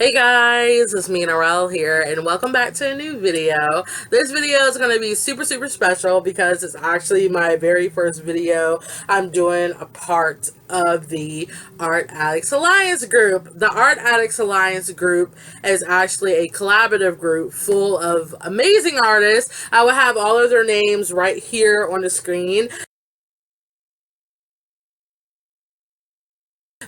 Hey guys, it's me Narelle here, and welcome back to a new video. This video is going to be super special because it's actually my very first video I'm doing a part of the Art Addicts Alliance group. The Art Addicts Alliance group is actually a collaborative group full of amazing artists. I will have all of their names right here on the screen,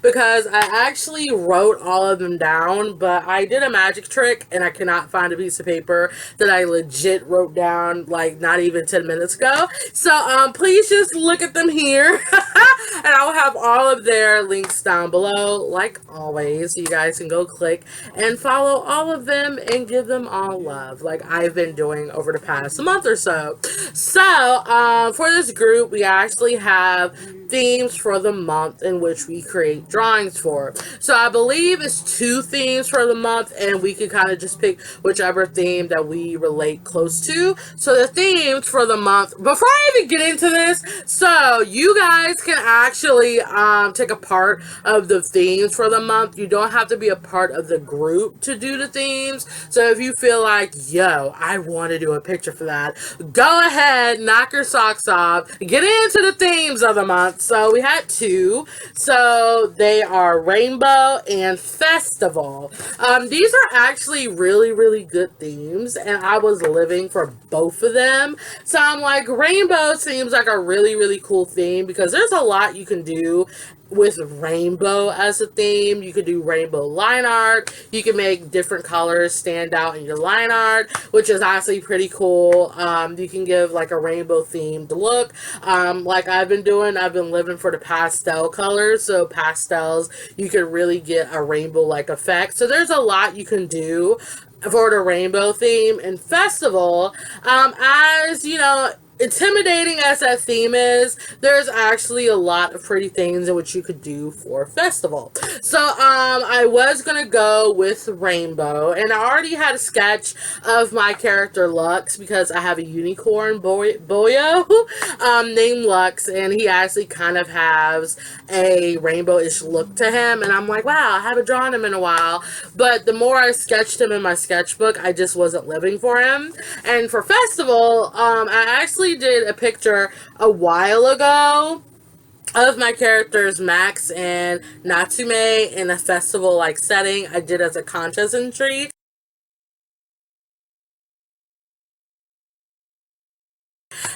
because I actually wrote all of them down, but I did a magic trick and I cannot find a piece of paper that I legit wrote down like not even 10 minutes ago. So please just look at them here and I'll have all of their links down below like always. You guys can go click and follow all of them and give them all love like I've been doing over the past month or so. So for this group, we actually have themes for the month in which we create drawings for. So I believe it's 2 themes for the month, and we can kind of just pick whichever theme that we relate close to. So the themes for the month, before I even get into this, so you guys can actually take a part of the themes for the month. You don't have to be a part of the group to do the themes. So if you feel like, yo, I want to do a picture for that, go ahead, knock your socks off, get into the themes of the month. So we had 2. So they are Rainbow and Festival. These are actually really good themes, and I was living for both of them. So I'm like, Rainbow seems like a really cool theme because there's a lot you can do with rainbow as a theme. You could do rainbow line art. You can make different colors stand out in your line art, which is actually pretty cool. You can give like a rainbow themed look. Like I've been doing, I've been living for the pastel colors. So pastels, you can really get a rainbow like effect. So there's a lot you can do for the rainbow theme. And Festival, as you know, intimidating as that theme is, there's actually a lot of pretty things in which you could do for Festival. So I was gonna go with Rainbow, and I already had a sketch of my character Lux because I have a unicorn boyo named Lux, and he actually kind of has a rainbow-ish look to him, and I'm like, wow, I haven't drawn him in a while. But the more I sketched him in my sketchbook, I just wasn't living for him. And for Festival, I actually did a picture a while ago of my characters Max and Natsume in a festival like setting. I did as a contest entry.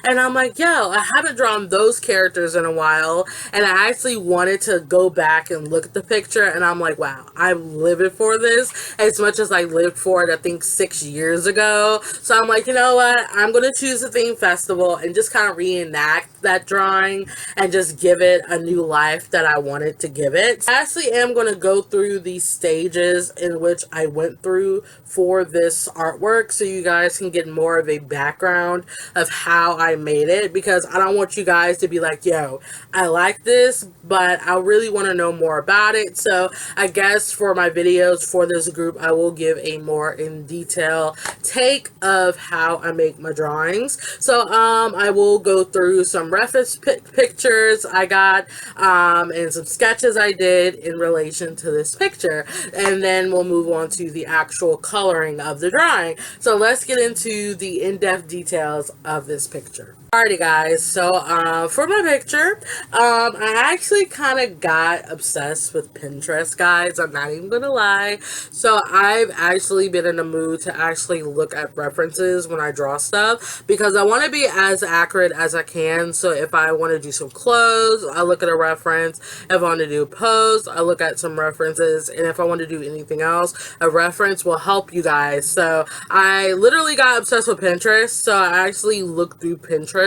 And I'm like, yo, I haven't drawn those characters in a while. And I actually wanted to go back and look at the picture. And I'm like, wow, I'm living for this as much as I lived for it, I think 6 years ago. So I'm like, you know what? I'm going to choose a theme festival and just kind of reenact that drawing and just give it a new life that I wanted to give it. I actually am going to go through these stages in which I went through for this artwork so you guys can get more of a background of how I made it, because I don't want you guys to be like, yo, I like this, but I really want to know more about it. So I guess for my videos for this group, I will give a more in detail take of how I make my drawings. So I will go through some reference pictures I got and some sketches I did in relation to this picture, and then we'll move on to the actual coloring of the drawing. So let's get into the in-depth details of this picture. Alrighty guys, so for my picture, I actually kind of got obsessed with Pinterest, guys. I'm not even gonna lie. So I've actually been in the mood to actually look at references when I draw stuff, because I want to be as accurate as I can. So if I want to do some clothes, I look at a reference. If I want to do a pose, I look at some references. And if I want to do anything else, a reference will help you guys. So I literally got obsessed with Pinterest. So I actually looked through Pinterest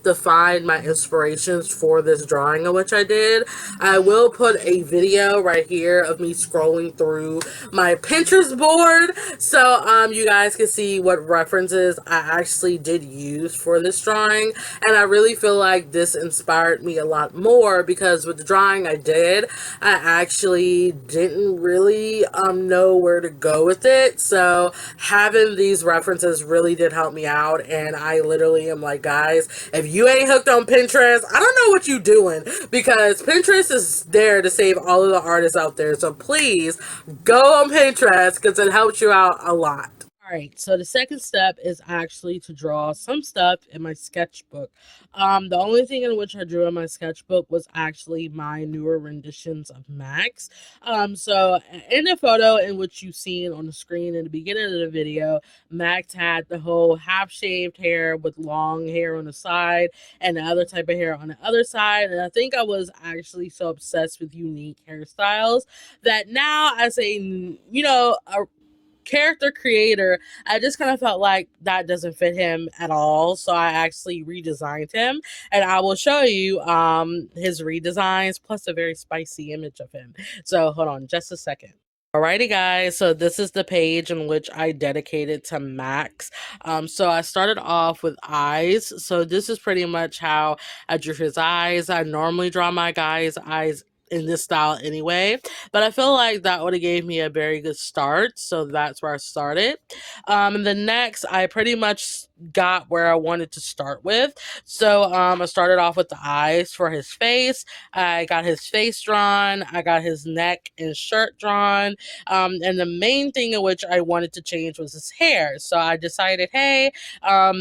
to find my inspirations for this drawing, which I did. I will put a video right here of me scrolling through my Pinterest board so you guys can see what references I actually did use for this drawing. And I really feel like this inspired me a lot more, because with the drawing I did, I actually didn't really know where to go with it. So having these references really did help me out, and I literally am like, guys, guys, if you ain't hooked on Pinterest, I don't know what you doing, because Pinterest is there to save all of the artists out there. So please go on Pinterest because it helps you out a lot. All right, so the second step is actually to draw some stuff in my sketchbook. The only thing in which I drew in my sketchbook was actually my newer renditions of Max. So in the photo in which you've seen on the screen in the beginning of the video, Max had the whole half-shaved hair with long hair on the side and the other type of hair on the other side. And I think I was actually so obsessed with unique hairstyles that now, as a character creator, I just kind of felt like that doesn't fit him at all. So I actually redesigned him, and I will show you his redesigns plus a very spicy image of him. So hold on just a second. Alrighty guys, so this is the page in which I dedicated to Max. So I started off with eyes. So this is pretty much how I drew his eyes. I normally draw my guy's eyes in this style anyway, but I feel like that would have gave me a very good start, so that's where I started. And then next I pretty much got where I wanted to start with. So I started off with the eyes for his face. I got his face drawn, I got his neck and shirt drawn, and the main thing in which I wanted to change was his hair. So I decided, hey,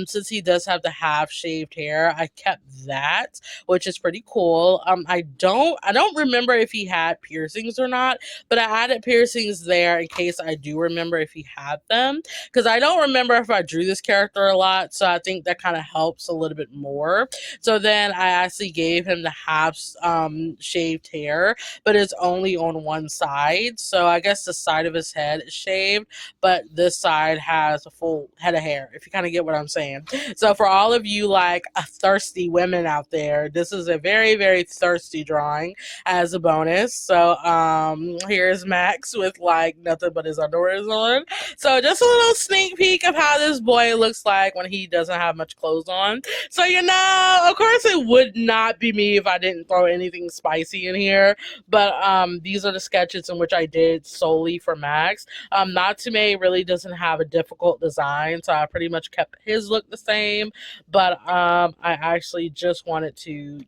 since he does have the half shaved hair, I kept that, which is pretty cool. I don't remember if he had piercings or not, but I added piercings there in case I do remember if he had them, because I don't remember if I drew this character a lot, so I think that kind of helps a little bit more. So then I actually gave him the half shaved hair, but it's only on one side, so I guess the side of his head is shaved, but this side has a full head of hair, if you kind of get what I'm saying. So for all of you like thirsty women out there, this is a very, very thirsty drawing as a bonus. So here's Max with like nothing but his underwear on. So just a little sneak peek of how this boy looks like when he doesn't have much clothes on. So of course it would not be me if I didn't throw anything spicy in here, but these are the sketches in which I did solely for Max. Natsume really doesn't have a difficult design, so I pretty much kept his look the same, but I actually just wanted to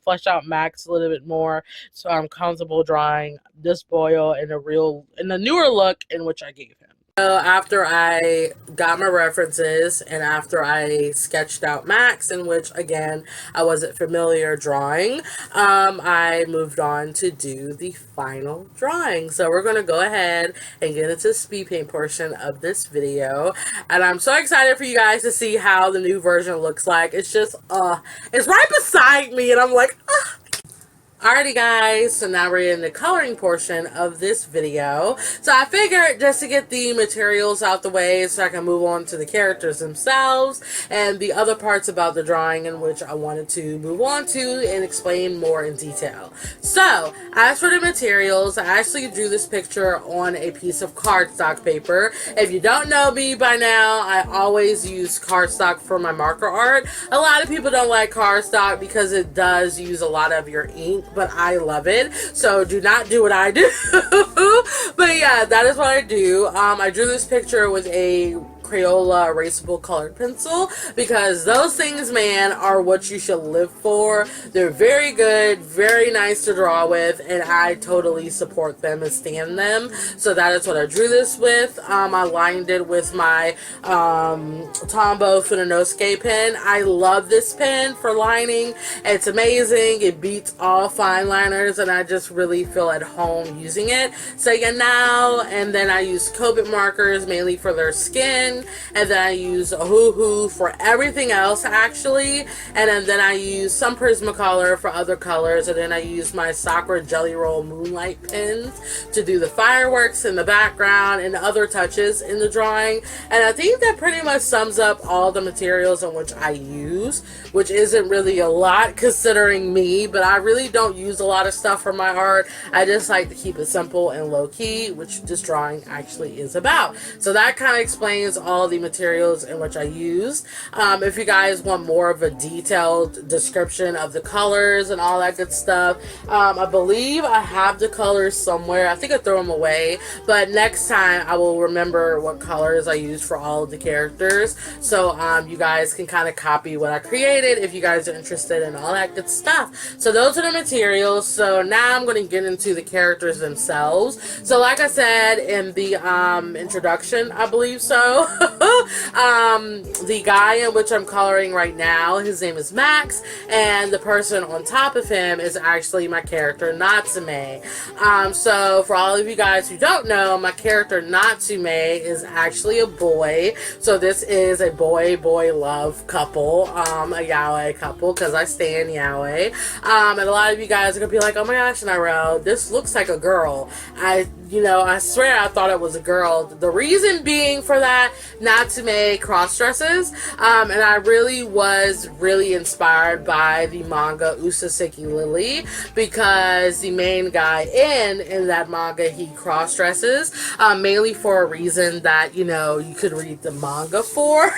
flesh out Max a little bit more, so I'm comfortable drawing this boil in the newer look in which I gave him. So after I got my references and after I sketched out Max, in which again I wasn't familiar drawing, I moved on to do the final drawing. So we're going to go ahead and get into the speed paint portion of this video, and I'm so excited for you guys to see how the new version looks like. It's just it's right beside me and I'm like Alrighty guys, so now we're in the coloring portion of this video. So I figured just to get the materials out the way so I can move on to the characters themselves and the other parts about the drawing in which I wanted to move on to and explain more in detail. So as for the materials, I actually drew this picture on a piece of cardstock paper. If you don't know me by now, I always use cardstock for my marker art. A lot of people don't like cardstock because it does use a lot of your ink, but I love it, so do not do what I do. But yeah, that is what I do. I drew this picture with a Crayola erasable colored pencil because those things, man, are what you should live for. They're very good, very nice to draw with, and I totally support them and stand them. So that is what I drew this with. I lined it with my Tombow Funanosuke pen. I love this pen for lining. It's amazing. It beats all fine liners, and I just really feel at home using it. So yeah, now and then I use Copic markers mainly for their skin. And then I use a hoo-hoo for everything else actually, and then I use some Prismacolor for other colors, and then I use my Sakura Jelly Roll Moonlight pens to do the fireworks in the background and other touches in the drawing. And I think that pretty much sums up all the materials in which I use, which isn't really a lot considering me, but I really don't use a lot of stuff for my art. I just like to keep it simple and low-key, which this drawing actually is about. So that kind of explains all the materials in which I used. If you guys want more of a detailed description of the colors and all that good stuff, I believe I have the colors somewhere. I think I threw them away, but next time I will remember what colors I used for all of the characters, so you guys can kind of copy what I created if you guys are interested in all that good stuff. So those are the materials. So now I'm going to get into the characters themselves. So like I said in the introduction, I believe so, the guy in which I'm coloring right now, his name is Max, and the person on top of him is actually my character Natsume. So for all of you guys who don't know, my character Natsume is actually a boy. So this is a boy-boy love couple, a yaoi couple, because I stand yaoi. And a lot of you guys are going to be like, oh my gosh, Nairo, this looks like a girl. I swear I thought it was a girl. The reason being for that, Natsume cross-dresses, and I really was inspired by the manga Usaseki Lily, because the main guy in that manga, he cross-dresses, mainly for a reason that, you could read the manga for.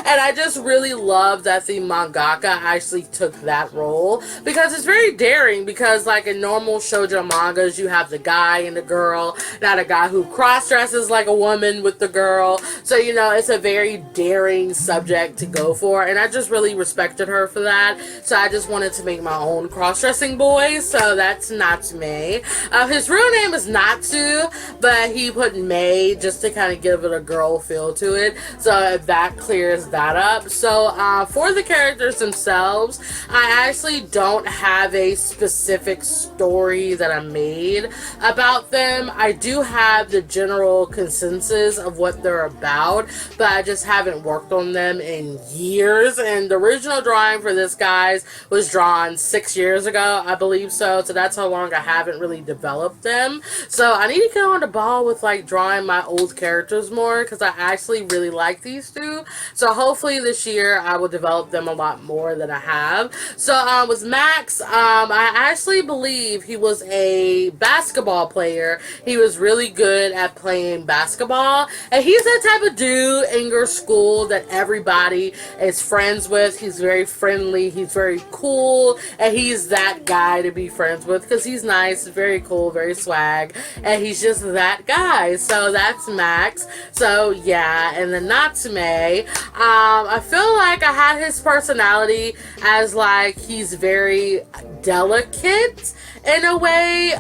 And I just really love that the mangaka actually took that role, because it's very daring, because like in normal shoujo mangas, you have the guy and the girl, not a guy who cross-dresses like a woman with the girl. So, it's a very daring subject to go for, and I just really respected her for that. So I just wanted to make my own cross-dressing boy, so that's Natsume. His real name is Natsu, but he put Mei just to kind of give it a girl feel to it, so that clears that up. So for the characters themselves, I actually don't have a specific story that I made about them. I do have the general consensus of what they're about, but I just haven't worked on them in years. And the original drawing for this, guys, was drawn 6 years ago, I believe so. So that's how long I haven't really developed them. So I need to get on the ball with like drawing my old characters more, because I actually really like these two. So hopefully this year I will develop them a lot more than I have. So with Max, I actually believe he was a basketball player. He was really good at playing basketball, and he's that type of dude in your school that everybody is friends with. He's very friendly, he's very cool, and he's that guy to be friends with, because he's nice, very cool, very swag, and he's just that guy. So that's Max. So yeah, and then Natsume, I feel like I had his personality as like he's very delicate in a way,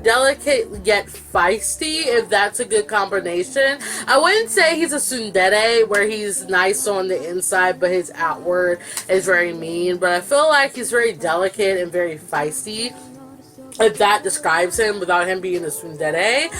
delicate yet feisty, if that's a good combination. I wouldn't say he's a tsundere where he's nice on the inside but his outward is very mean, but I feel like he's very delicate and very feisty, if that describes him without him being a tsundere.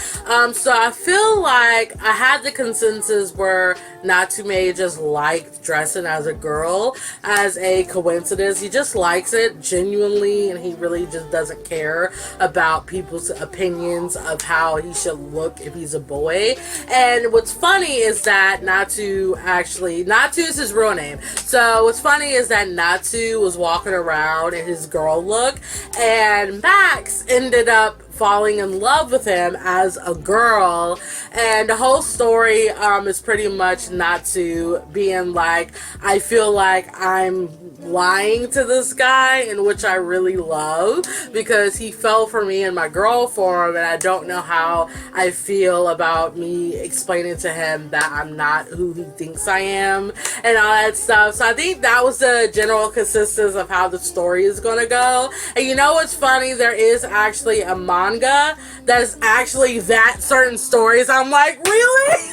So I feel like I had the consensus where Natsume just liked dressing as a girl as a coincidence. He just likes it genuinely, and he really just doesn't care about people's opinions of how he should look if he's a boy. And what's funny is that Natsu is his real name. So what's funny is that Natsu was walking around in his girl look, and Max ended up falling in love with him as a girl, and the whole story is pretty much Natsu being like, I feel like I'm lying to this guy, in which I really love, because he fell for me in my girl form, and I don't know how I feel about me explaining to him that I'm not who he thinks I am and all that stuff. So I think that was the general consensus of how the story is going to go. And you know what's funny? There is actually a manga that's actually that certain stories. I'm like, really?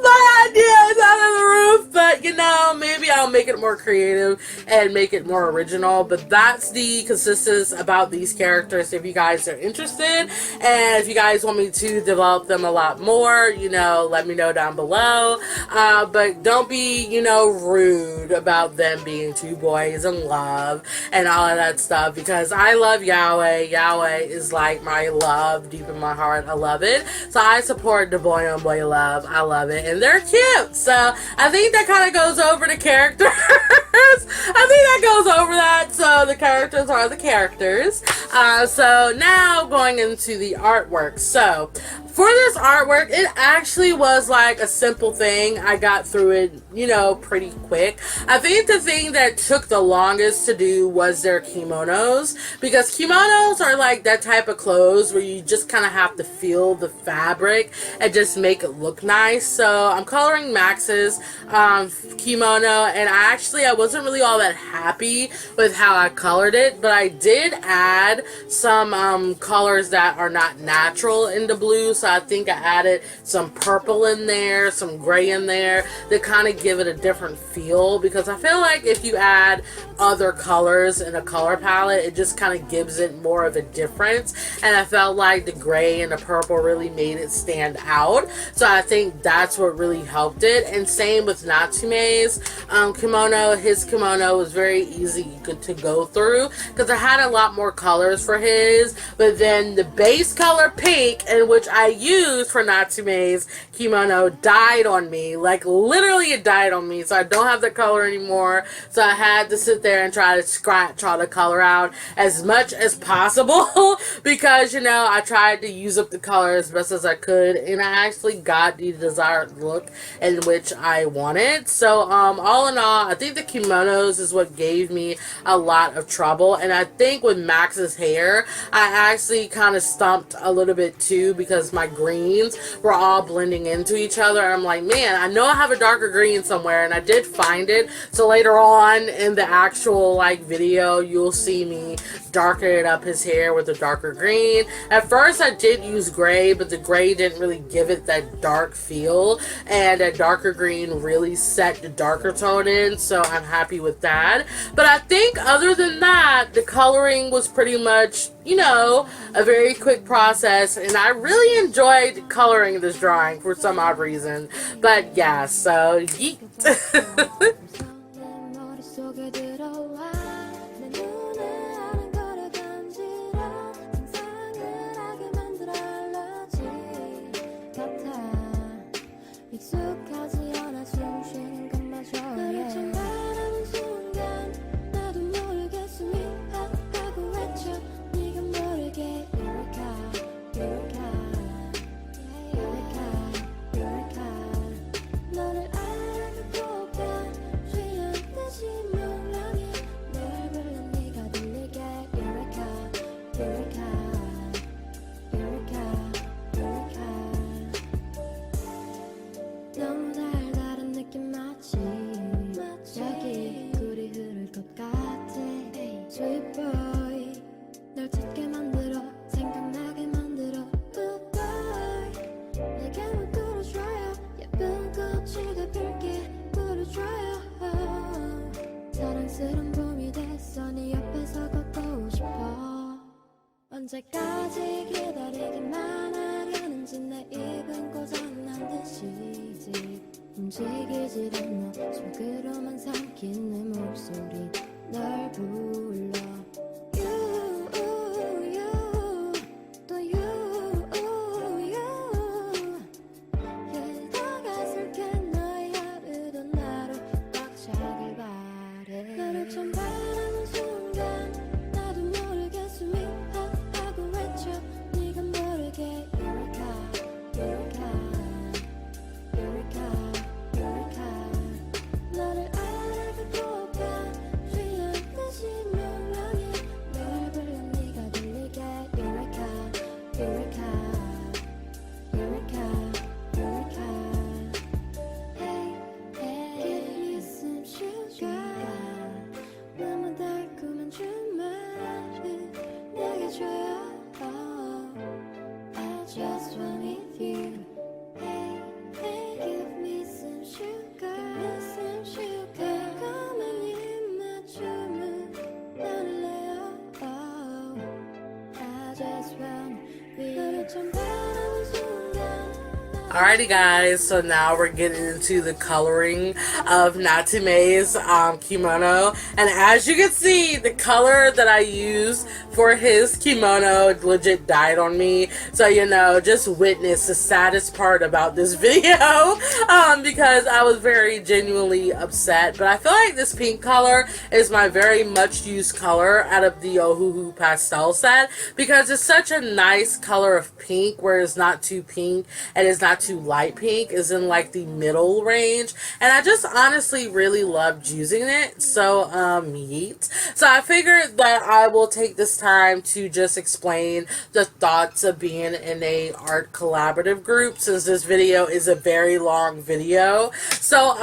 My idea is out of the roof, but maybe I'll make it more creative and make it more original. But that's the consensus about these characters, if you guys are interested, and if you guys want me to develop them a lot more, let me know down below. But don't be rude about them being two boys in love and all of that stuff, because I love yaoi is like my love deep in my heart. I love it. So I support the boy on boy love. I love it, and they're cute. So I think that kind of goes over the characters. I think that goes over that. So the characters are the characters. So now going into the artwork. So For this artwork, it actually was like a simple thing. I got through it, pretty quick. I think the thing that took the longest to do was their kimonos, because kimonos are like that type of clothes where you just kind of have to feel the fabric and just make it look nice. So I'm coloring Max's kimono, and I wasn't really all that happy with how I colored it, but I did add some colors that are not natural in the blue. So I think I added some purple in there, some gray in there to kind of give it a different feel, because I feel like if you add other colors in a color palette, it just kind of gives it more of a difference, and I felt like the gray and the purple really made it stand out. So I think that's what really helped it. And same with Natsume's kimono. His kimono was very easy to go through because I had a lot more colors for his, but then the base color pink, in which I used for Natsume's kimono, died on me. Like, literally it died on me, so I don't have the color anymore. So I had to sit there and try to scratch all the color out as much as possible because, I tried to use up the color as best as I could, and I actually got the desired look in which I wanted. So all in all, I think the kimonos is what gave me a lot of trouble. And I think with Max's hair, I actually kind of stumped a little bit too, because my greens were all blending into each other. I'm like, man, I know I have a darker green somewhere, and I did find it. So later on in the actual video, you'll see me darken up his hair with a darker green. At first I did use gray, but the gray didn't really give it that dark feel, and that darker green really set the darker tone in, so I'm happy with that. But I think other than that, the coloring was pretty much, a very quick process, and I really enjoyed coloring this drawing for some odd reason. But yeah, so yeet. 언제까지 기다리기만 하려는지 내 입은 고장난 듯이지 움직이질 않아 속으로만 삼킨 내 목소리 널 불러 You, you, 또 you, you 게다가 슬픈 너의 하루도 나로 꽉 차길 바래 너를 처음 바라는 순간 나도 모르게 숨이 하고 외쳐 네가 모르게 Eureka, Eureka, Eureka 너를 알고봐 쉬운 듯이 명랑해 Alrighty guys, so now we're getting into the coloring of Natsume's kimono, and as you can see, the color that I used for his kimono legit died on me. So just witness the saddest part about this video, because I was very genuinely upset. But I feel like this pink color is my very much used color out of the Ohuhu pastel set, because it's such a nice color of pink where it's not too pink and it's not too light pink, is in like the middle range, and I just honestly really loved using it. So yeet. So I figured that I will take this time to just explain the thoughts of being in a art collaborative group, since this video is a very long video. So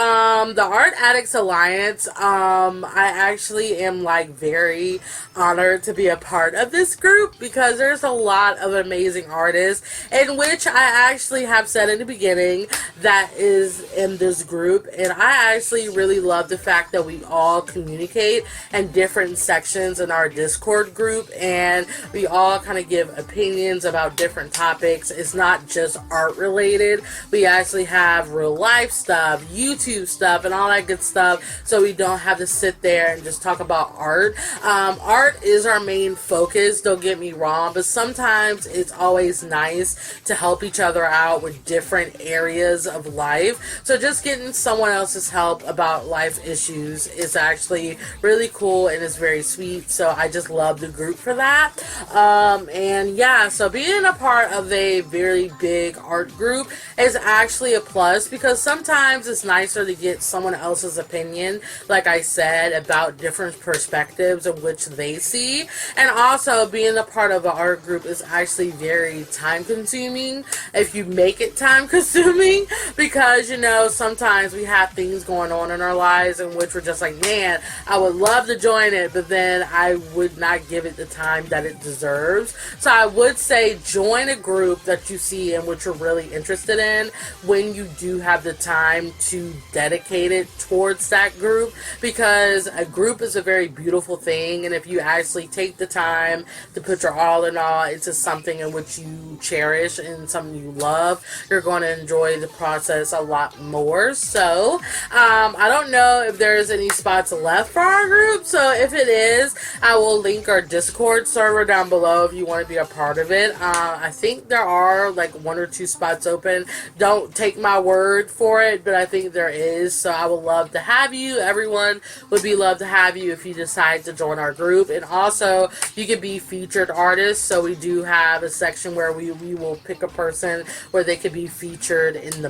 the Art Addicts Alliance, I actually am like very honored to be a part of this group, because there's a lot of amazing artists, in which I actually have said in the beginning that is in this group, and I actually really love the fact that we all communicate in different sections in our Discord group, and we all kind of give opinions about different topics. It's not just art related. We actually have real life stuff, YouTube stuff, and all that good stuff, so we don't have to sit there and just talk about art. Art is our main focus, don't get me wrong, but sometimes it's always nice to help each other out with different areas of life. So just getting someone else's help about life issues is actually really cool, and it's very sweet. So I just love the group for that. And yeah, so being a part of a very big art group is actually a plus, because sometimes it's nicer to get someone else's opinion, like I said, about different perspectives of which they see. And also being a part of an art group is actually very time consuming if you make it time consuming, because sometimes we have things going on in our lives in which we're just like, man, I would love to join it, but then I would not give it the time that it deserves. So I would say join a group that you see and which you're really interested in when you do have the time to dedicate it towards that group, because a group is a very beautiful thing, and if you actually take the time to put your all in all into something in which you cherish and something you love, you're going to enjoy the process a lot more. So I don't know if there's any spots left for our group, so if it is, I will link our Discord server down below if you want to be a part of it. I think there are like 1 or 2 spots open. Don't take my word for it, but I think there is, so I would love to have you. Everyone would be love to have you if you decide to join our group. And also you can be featured artists, so we do have a section where we will pick a person where they could be featured in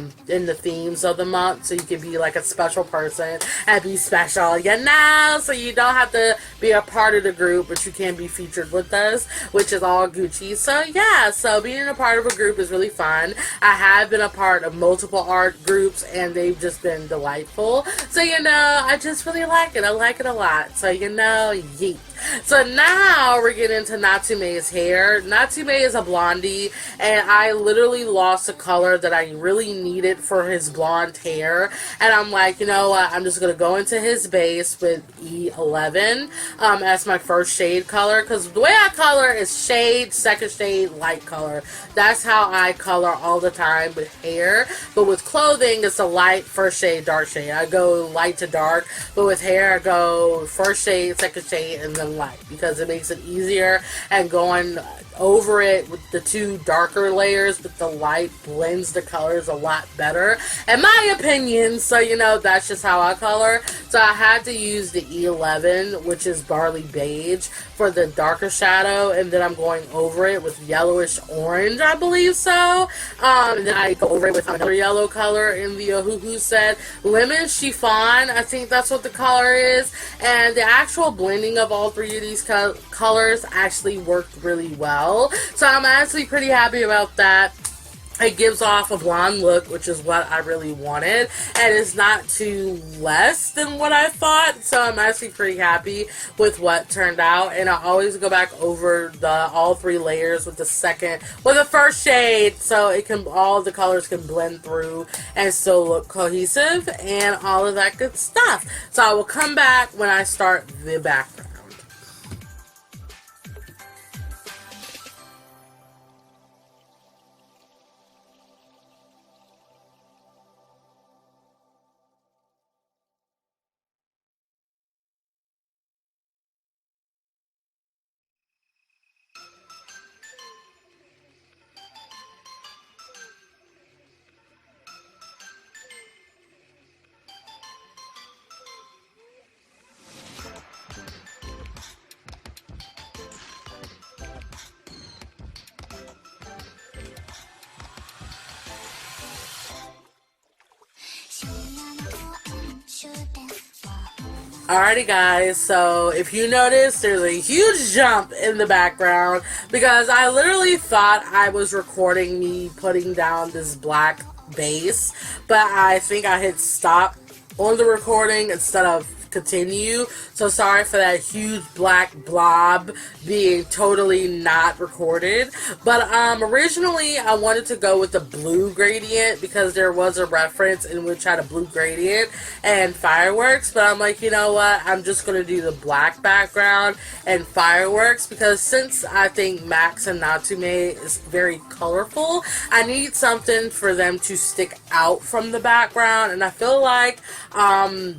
the themes of the month, so you can be like a special person and be special, so you don't have to be a part of the group, but you can be featured with us, which is all Gucci. So yeah, so being a part of a group is really fun. I have been a part of multiple art groups, and they've just been delightful. So I just really like it. I like it a lot. So yeet. So now we're getting into Natsume's hair. Natsume is a blondie, and I literally lost a color that I really needed for his blonde hair, and I'm like, you know what, I'm just going to go into his base with E11 as my first shade color, because the way I color is shade, second shade, light color. That's how I color all the time with hair, but with clothing, it's a light, first shade, dark shade. I go light to dark, but with hair, I go first shade, second shade, and then light, because it makes it easier, and going over it with the 2 darker layers with the light blends the colors a lot better, in my opinion. So that's just how I color. So I had to use the E11, which is barley beige, for the darker shadow, and then I'm going over it with yellowish orange, I believe so. And then I go over it with another yellow color in the Ohuhu set, lemon chiffon, I think that's what the color is. And the actual blending of all 3 of these colors actually worked really well, so I'm actually pretty happy about that. It gives off a blonde look, which is what I really wanted, and it's not too less than what I thought, so I'm actually pretty happy with what turned out. And I always go back over all 3 layers with the first shade, so it can, all the colors can blend through and still look cohesive and all of that good stuff. So I will come back when I start the background. Alrighty guys, so if you notice, there's a huge jump in the background because I literally thought I was recording me putting down this black base, but I think I hit stop on the recording instead of continue. So sorry for that huge black blob being totally not recorded. But originally I wanted to go with the blue gradient because there was a reference in which had a blue gradient and fireworks. But I'm like, you know what? I'm just gonna do the black background and fireworks because since I think Max and Natsume is very colorful, I need something for them to stick out from the background, and I feel like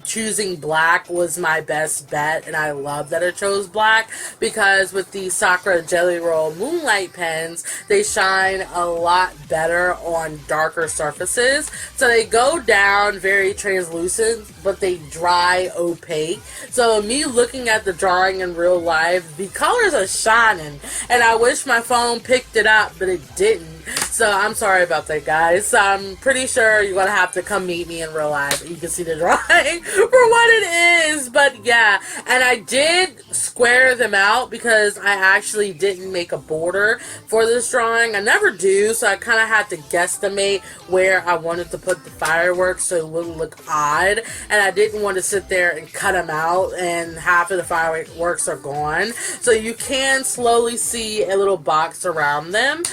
choosing black was my best bet, and I love that I chose black because with the Sakura Jelly Roll Moonlight pens, they shine a lot better on darker surfaces. So they go down very translucent, but they dry opaque. So me looking at the drawing in real life, the colors are shining, and I wish my phone picked it up, but it didn't. So I'm sorry about that, guys. So I'm pretty sure you're gonna have to come meet me in real life and you can see the drawing for what it is. But yeah, and I did square them out because I actually didn't make a border for this drawing. I never do, so I kind of had to guesstimate where I wanted to put the fireworks so it wouldn't look odd, and I didn't want to sit there and cut them out and half of the fireworks are gone. So you can slowly see a little box around them,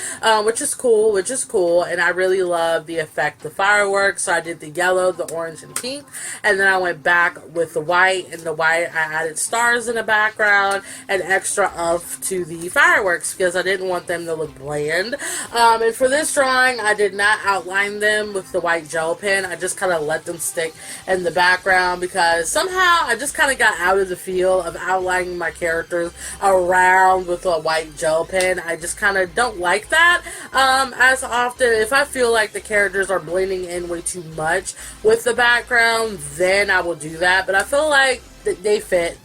which is cool, and I really love the effect of fireworks. So I did the yellow, the orange, and pink, and then I went back with the white, and the white I added stars in the background and extra umph to the fireworks because I didn't want them to look bland. And for this drawing, I did not outline them with the white gel pen. I just kind of let them stick in the background because somehow I just kind of got out of the feel of outlining my characters around with a white gel pen. I just kind of don't like that. As often, if I feel like the characters are blending in way too much with the background, then I will do that. But I feel like they fit.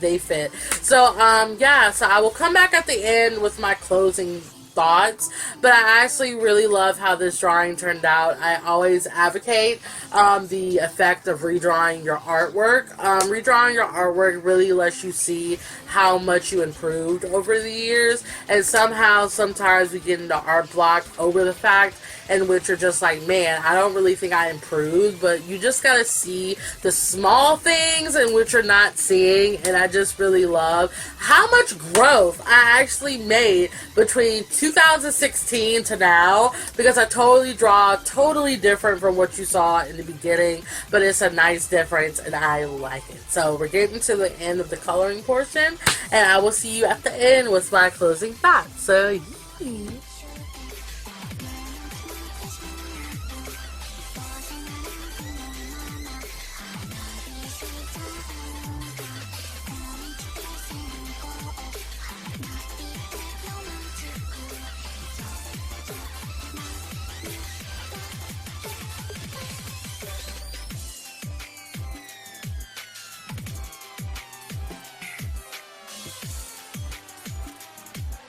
So, yeah, so I will come back at the end with my closing thoughts, but I actually really love how this drawing turned out. I always advocate the effect of redrawing your artwork. Redrawing your artwork really lets you see how much you improved over the years, and somehow sometimes we get into art block over the fact in which you're just like, man, I don't really think I improved, but you just gotta see the small things in which you're not seeing, and I just really love how much growth I actually made between 2016 to now, because I totally draw totally different from what you saw in the beginning, but it's a nice difference, and I like it. So we're getting to the end of the coloring portion, and I will see you at the end with my closing thoughts. So, yeah.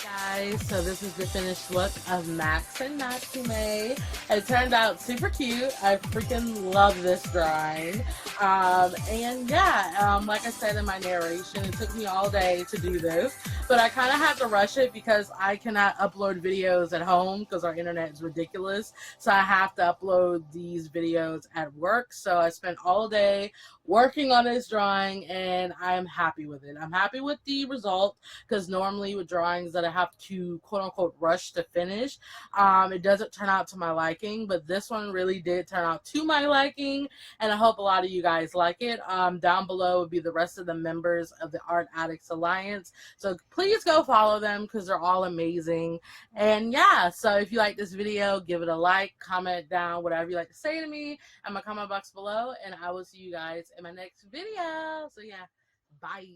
Guys, so this is the finished look of Max and Natsume. It turned out super cute. I freaking love this drawing. And yeah, like I said in my narration, it took me all day to do this, but I kind of had to rush it because I cannot upload videos at home because our internet is ridiculous. So I have to upload these videos at work. So I spent all day working on this drawing, and I'm happy with it. I'm happy with the result because normally with drawings that I have to quote unquote rush to finish, it doesn't turn out to my liking, but this one really did turn out to my liking, and I hope a lot of you guys like it. Down below would be the rest of the members of the Art Addicts Alliance, so please go follow them because they're all amazing. And yeah, so if you like this video, give it a like, comment down whatever you like to say to me in my comment box below, and I will see you guys in my next video. So yeah, bye.